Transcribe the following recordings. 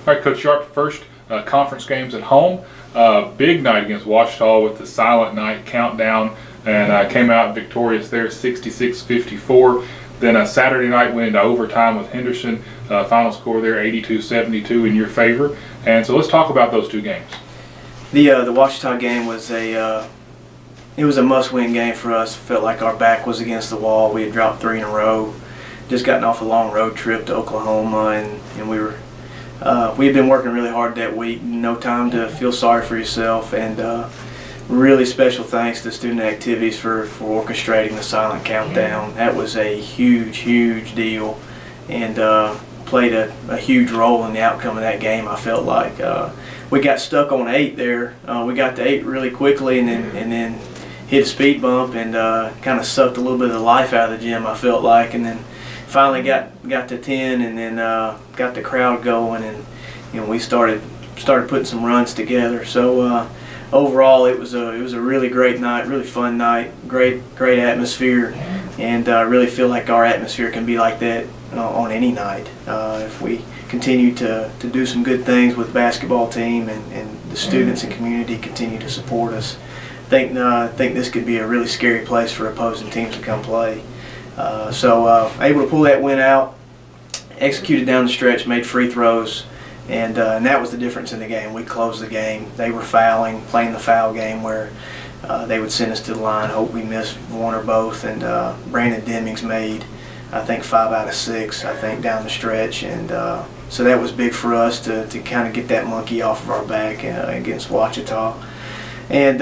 All right, Coach Sharp, first conference games at home. Big night against Ouachita with the Silent Night countdown, and came out victorious there, 66-54. Then a Saturday night went into overtime with Henderson. Final score there, 82-72 in your favor. And so let's talk about those two games. The Ouachita game was it was a must-win game for us. Felt like our back was against the wall. We had dropped 3 in a row. Just gotten off a long road trip to Oklahoma, and we had been working really hard that week. No time to feel sorry for yourself, and really special thanks to Student Activities for orchestrating the silent countdown. That was a huge deal, and played a huge role in the outcome of that game. I felt like we got stuck on 8 there. We got to 8 really quickly, and then hit a speed bump and kind of sucked a little bit of the life out of the gym, I felt like, and then finally got to 10, and then got the crowd going, and we started putting some runs together. So overall, it was a really great night, really fun night, great atmosphere, and I really feel like our atmosphere can be like that on any night if we continue to do some good things with the basketball team, and the students and community continue to support us. I think this could be a really scary place for opposing teams to come play. So able to pull that win out, executed down the stretch, made free throws, and that was the difference in the game. We closed the game. They were fouling, playing the foul game where they would send us to the line, hope we missed one or both, and Brandon Demings made, I think, 5 out of 6, I think, down the stretch, and so that was big for us to kind of get that monkey off of our back against Ouachita. And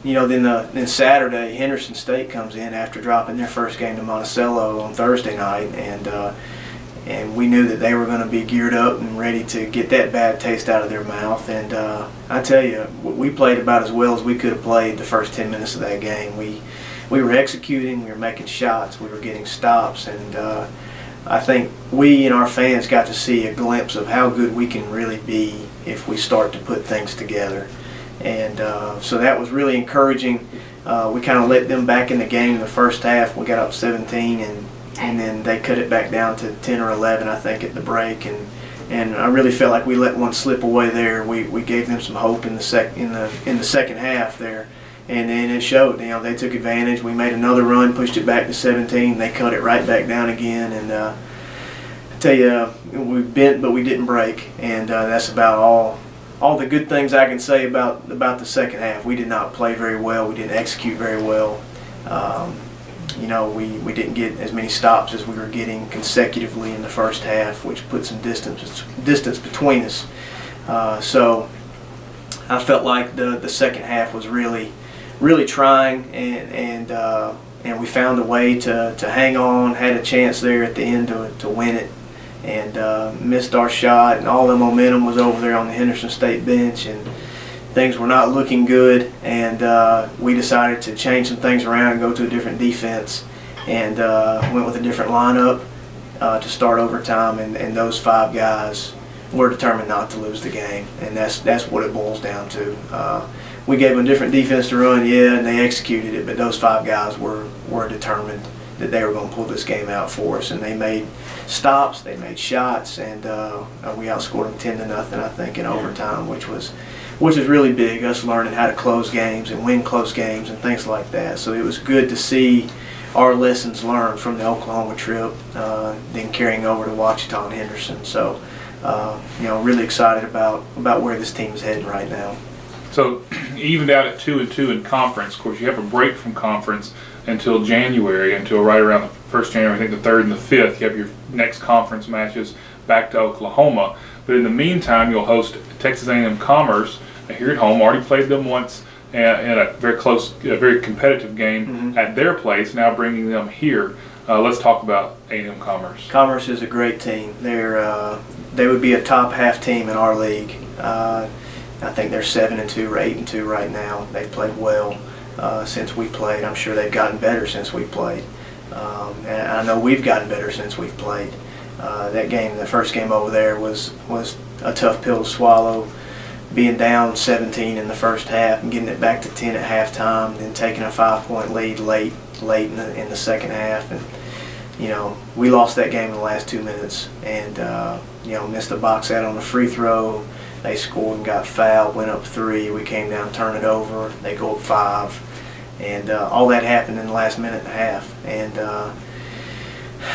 then Saturday, Henderson State comes in after dropping their first game to Monticello on Thursday night, and we knew that they were going to be geared up and ready to get that bad taste out of their mouth. And I tell you, we played about as well as we could have played the first 10 minutes of that game. We were executing, we were making shots, we were getting stops, and I think we and our fans got to see a glimpse of how good we can really be if we start to put things together. And so that was really encouraging. We kind of let them back in the game in the first half. We got up 17, and then they cut it back down to 10 or 11, I think, at the break. And I really felt like we let one slip away there. We gave them some hope in the second half there, and then it showed. They took advantage. We made another run, pushed it back to 17. They cut it right back down again, and I tell you, we bent but we didn't break, and that's about all the good things I can say about the second half. We did not play very well. We didn't execute very well. We didn't get as many stops as we were getting consecutively in the first half, which put some distance between us. So I felt like the second half was really trying, and we found a way to hang on. Had a chance there at the end to win it, and missed our shot, and all the momentum was over there on the Henderson State bench, and things were not looking good, and we decided to change some things around and go to a different defense, and went with a different lineup to start overtime, and those 5 guys were determined not to lose the game, and that's what it boils down to. We gave them a different defense to run, and they executed it, but those 5 guys were determined that they were going to pull this game out for us, and they made stops, they made shots, and we outscored them 10-0, I think, in overtime, which was really big, us learning how to close games and win close games and things like that. So it was good to see our lessons learned from the Oklahoma trip, then carrying over to Ouachita and Henderson. So really excited about where this team is heading right now. So evened out at 2-2 in conference. Of course, you have a break from conference until January, until right around the 1st January, I think the 3rd and the 5th. You have your next conference matches back to Oklahoma. But in the meantime, you'll host Texas A&M Commerce here at home. Already played them once in a very competitive game at their place. Now bringing them here. Let's talk about A&M Commerce. Commerce is a great team. They would be a top half team in our league. I think they're 7-2 or 8-2 right now. They've played well since we played. I'm sure they've gotten better since we played. And I know we've gotten better since we've played. That game, the first game over there, was a tough pill to swallow. Being down 17 in the first half and getting it back to 10 at halftime, then taking a 5-point lead late in the second half, and we lost that game in the last 2 minutes, and missed a box out on the free throw. They scored and got fouled, went up 3. We came down, turn it over. They go up 5. And all that happened in the last minute and a half. And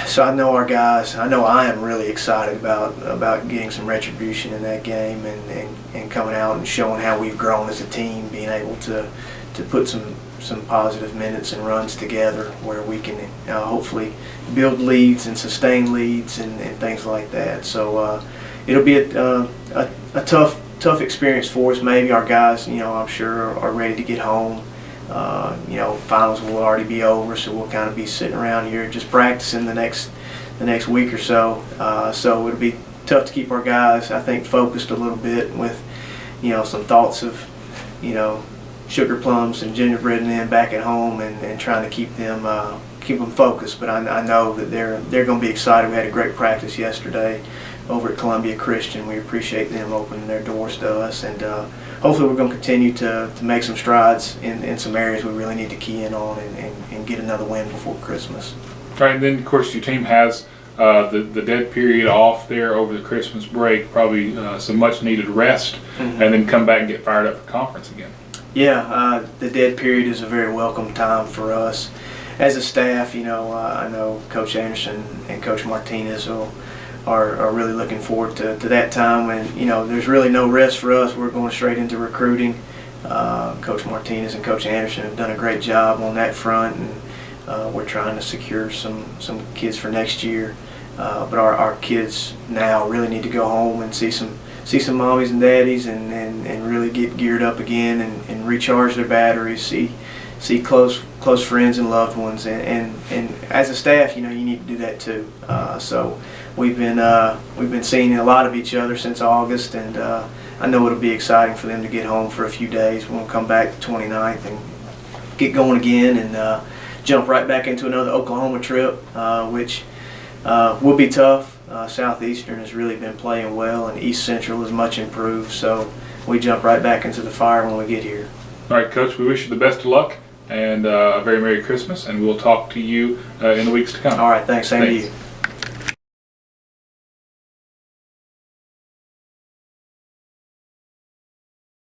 so I know our guys, I know I am really excited about getting some retribution in that game and coming out and showing how we've grown as a team, being able to put some positive minutes and runs together where we can hopefully build leads and sustain leads and things like that. So it'll be a tough experience for us. Maybe our guys, I'm sure are ready to get home. Finals will already be over, so we'll kind of be sitting around here just practicing the next week or so. So it'll be tough to keep our guys, I think, focused a little bit with, some thoughts of, sugar plums and gingerbread men back at home and trying to keep them focused. But I know that they're going to be excited. We had a great practice yesterday over at Columbia Christian. We appreciate them opening their doors to us, and hopefully we're going to continue to make some strides in some areas we really need to key in on and get another win before Christmas. Right, and then of course your team has the dead period off there over the Christmas break, probably some much needed rest, and then come back and get fired up for conference again. Yeah, the dead period is a very welcome time for us as a staff. I know Coach Anderson and Coach Martinez are really looking forward to that time when there's really no rest for us. We're going straight into recruiting. Coach Martinez and Coach Anderson have done a great job on that front, and we're trying to secure some kids for next year. But our kids now really need to go home and see some mommies and daddies and really get geared up again and recharge their batteries, see close friends and loved ones, and as a staff, you need to do that too. So we've been seeing a lot of each other since August, and I know it'll be exciting for them to get home for a few days. We'll come back the 29th and get going again and jump right back into another Oklahoma trip, which will be tough. Southeastern has really been playing well, and East Central is much improved, so we jump right back into the fire when we get here. All right, Coach, we wish you the best of luck and a very Merry Christmas, and we'll talk to you in the weeks to come. All right, thanks. Same to you.